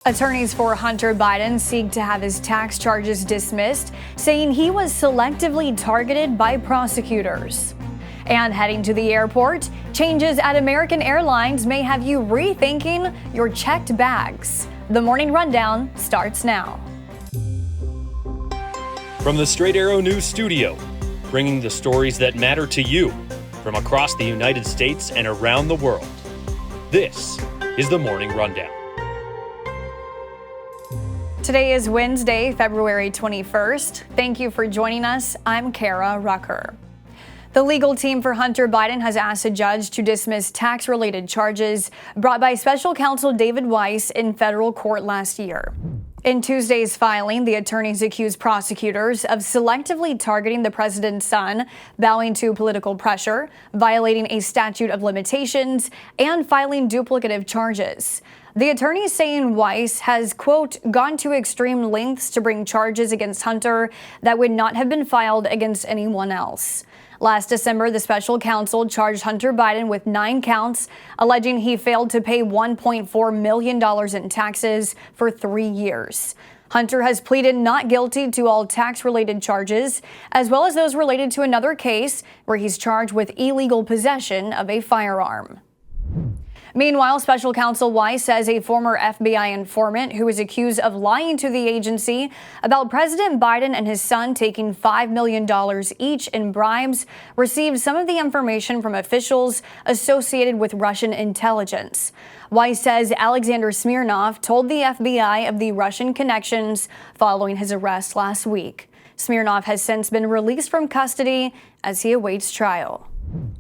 Attorneys for Hunter Biden seek to have his tax charges dismissed, saying he was selectively targeted by prosecutors. And heading to the airport, changes at American Airlines may have you rethinking your checked bags. The Morning Rundown starts now. From the Straight Arrow News Studio, bringing the stories that matter to you from across the United States and around the world. This is the Morning Rundown. Today is Wednesday, February 21st. Thank you for joining us. I'm Kara Rucker. The legal team for Hunter Biden has asked a judge to dismiss tax-related charges brought by special counsel David Weiss in federal court last year. In Tuesday's filing, the attorneys accused prosecutors of selectively targeting the president's son, bowing to political pressure, violating a statute of limitations, and filing duplicative charges. The attorneys saying Weiss has, quote, gone to extreme lengths to bring charges against Hunter that would not have been filed against anyone else. Last December, the special counsel charged Hunter Biden with 9 counts, alleging he failed to pay $1.4 million in taxes for 3 years. Hunter has pleaded not guilty to all tax-related charges, as well as those related to another case where he's charged with illegal possession of a firearm. Meanwhile, special counsel Weiss says a former FBI informant who is accused of lying to the agency about President Biden and his son taking $5 million each in bribes received some of the information from officials associated with Russian intelligence. Weiss says Alexander Smirnov told the FBI of the Russian connections following his arrest last week. Smirnov has since been released from custody as he awaits trial.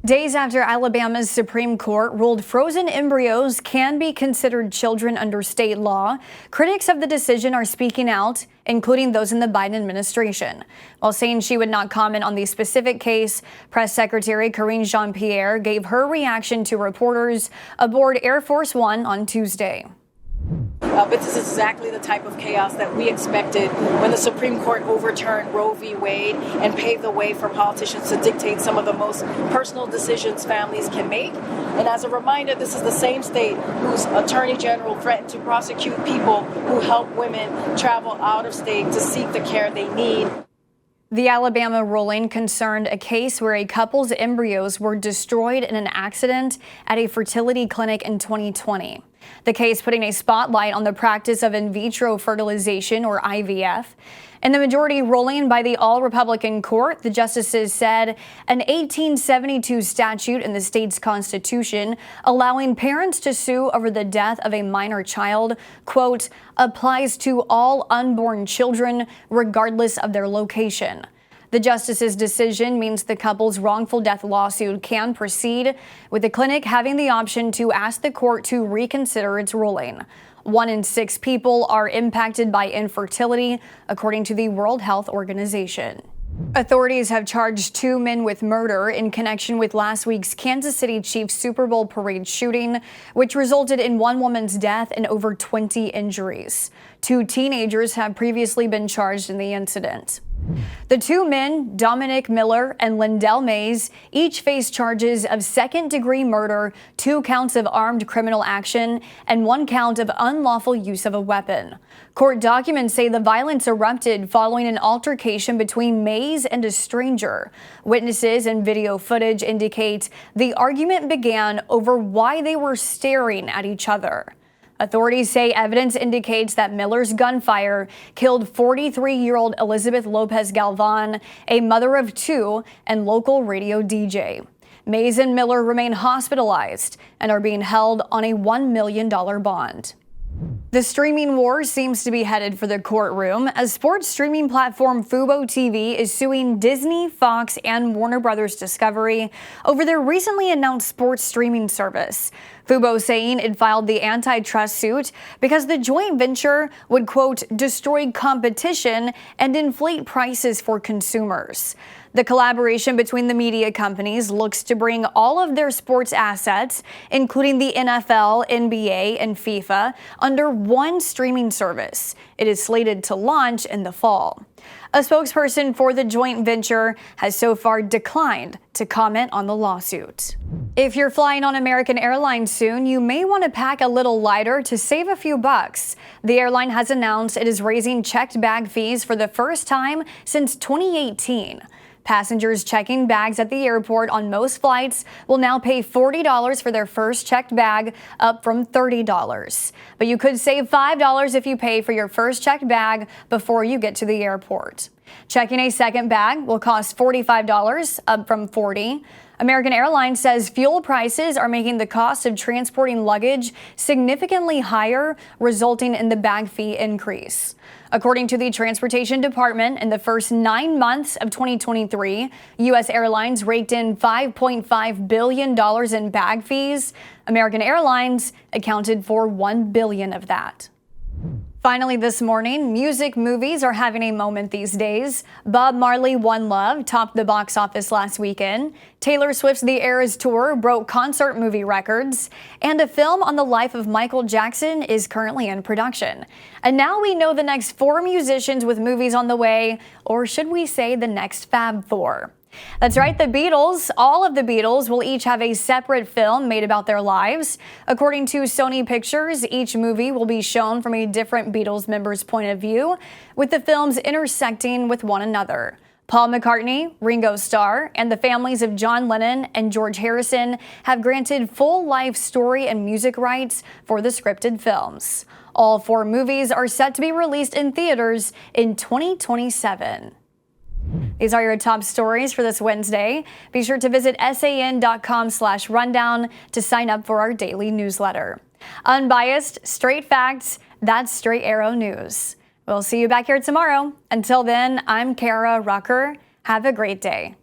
Days after Alabama's Supreme Court ruled frozen embryos can be considered children under state law, critics of the decision are speaking out, including those in the Biden administration. While saying she would not comment on the specific case, Press Secretary Karine Jean-Pierre gave her reaction to reporters aboard Air Force One on Tuesday. But this is exactly the type of chaos that we expected when the Supreme Court overturned Roe v. Wade and paved the way for politicians to dictate some of the most personal decisions families can make. And as a reminder, this is the same state whose attorney general threatened to prosecute people who help women travel out of state to seek the care they need. The Alabama ruling concerned a case where a couple's embryos were destroyed in an accident at a fertility clinic in 2020. The case putting a spotlight on the practice of in vitro fertilization, or IVF. In the majority ruling by the all-Republican court, the justices said an 1872 statute in the state's constitution allowing parents to sue over the death of a minor child, quote, applies to all unborn children regardless of their location. The justice's decision means the couple's wrongful death lawsuit can proceed, with the clinic having the option to ask the court to reconsider its ruling. 1 in 6 people are impacted by infertility, according to the World Health Organization. Authorities have charged 2 men with murder in connection with last week's Kansas City Chiefs Super Bowl parade shooting, which resulted in 1 woman's death and over 20 injuries. 2 teenagers have previously been charged in the incident. The 2 men, Dominic Miller and Lindell Mays, each face charges of second-degree murder, 2 counts of armed criminal action, and 1 count of unlawful use of a weapon. Court documents say the violence erupted following an altercation between Mays and a stranger. Witnesses and video footage indicate the argument began over why they were staring at each other. Authorities say evidence indicates that Miller's gunfire killed 43-year-old Elizabeth Lopez Galvan, a mother of 2 and local radio DJ. Mays and Miller remain hospitalized and are being held on a $1 million bond. The streaming war seems to be headed for the courtroom as sports streaming platform Fubo TV is suing Disney, Fox, and Warner Bros. Discovery over their recently announced sports streaming service. Fubo saying it filed the antitrust suit because the joint venture would, quote, destroy competition and inflate prices for consumers. The collaboration between the media companies looks to bring all of their sports assets, including the NFL, NBA, and FIFA, under one streaming service. It is slated to launch in the fall. A spokesperson for the joint venture has so far declined to comment on the lawsuit. If you're flying on American Airlines soon, you may want to pack a little lighter to save a few bucks. The airline has announced it is raising checked bag fees for the first time since 2018. Passengers checking bags at the airport on most flights will now pay $40 for their first checked bag, up from $30. But you could save $5 if you pay for your first checked bag before you get to the airport. Checking a second bag will cost $45, up from $40. American Airlines says fuel prices are making the cost of transporting luggage significantly higher, resulting in the bag fee increase. According to the Transportation Department, in the first 9 months of 2023, U.S. Airlines raked in $5.5 billion in bag fees. American Airlines accounted for $1 billion of that. Finally this morning, music movies are having a moment these days. Bob Marley One Love topped the box office last weekend. Taylor Swift's The Eras Tour broke concert movie records. And a film on the life of Michael Jackson is currently in production. And now we know the next 4 musicians with movies on the way, or should we say the next Fab Four. That's right, the Beatles, all of the Beatles, will each have a separate film made about their lives. According to Sony Pictures, each movie will be shown from a different Beatles member's point of view, with the films intersecting with one another. Paul McCartney, Ringo Starr, and the families of John Lennon and George Harrison have granted full life story and music rights for the scripted films. All 4 movies are set to be released in theaters in 2027. These are your top stories for this Wednesday. Be sure to visit san.com/rundown to sign up for our daily newsletter. Unbiased, straight facts, that's Straight Arrow News. We'll see you back here tomorrow. Until then, I'm Kara Rucker. Have a great day.